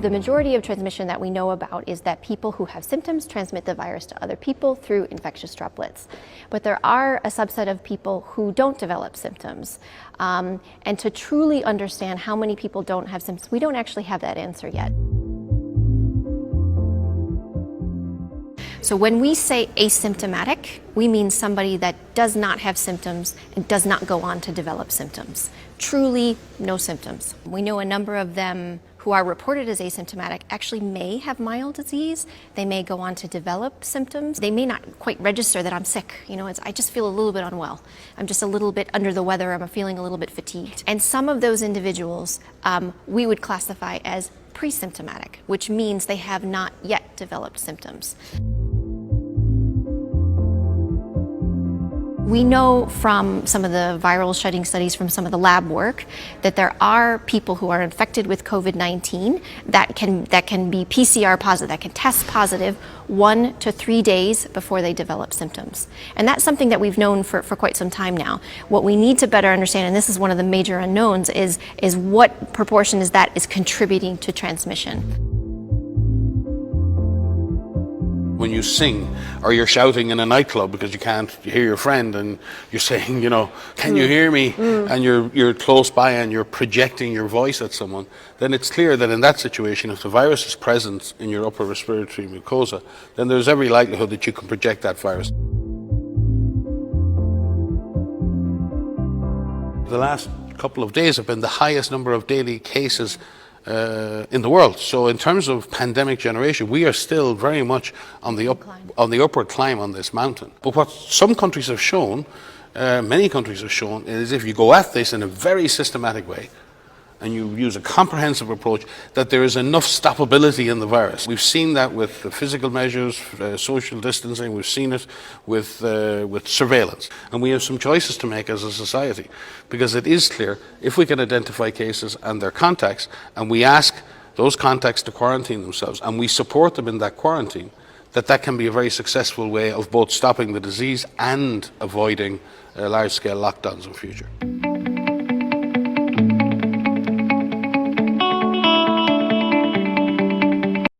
The majority of transmission that we know about is that people who have symptoms transmit the virus to other people through infectious droplets. But there are a subset of people who don't develop symptoms. And to truly understand how many people don't have symptoms, we don't actually have that answer yet. So when we say asymptomatic, we mean somebody that does not have symptoms and does not go on to develop symptoms. Truly no symptoms. We know a number of them who are reported as asymptomatic actually may have mild disease. They may go on to develop symptoms. They may not quite register that I'm sick. I just feel a little bit unwell. I'm just a little bit under the weather. I'm feeling a little bit fatigued. And some of those individuals we would classify as pre-symptomatic, which means they have not yet developed symptoms. We know from some of the viral shedding studies, from some of the lab work, that there are people who are infected with COVID-19 that can be PCR positive, that can test positive 1 to 3 days before they develop symptoms. And that's something that we've known for quite some time now. What we need to better understand, and this is one of the major unknowns, is what proportion is contributing to transmission. When you sing or you're shouting in a nightclub because you can't hear your friend and you're saying, can you hear me? And you're close by and you're projecting your voice at someone, then it's clear that in that situation, if the virus is present in your upper respiratory mucosa, then there's every likelihood that you can project that virus. The last couple of days have been the highest number of daily cases in the world. So in terms of pandemic generation, we are still very much on the upward climb on this mountain. But what some countries have shown, many countries have shown, is if you go at this in a very systematic way, and you use a comprehensive approach, that there is enough stoppability in the virus. We've seen that with the physical measures, social distancing. We've seen it with surveillance. And we have some choices to make as a society, because it is clear, if we can identify cases and their contacts, and we ask those contacts to quarantine themselves, and we support them in that quarantine, that can be a very successful way of both stopping the disease and avoiding large-scale lockdowns in future.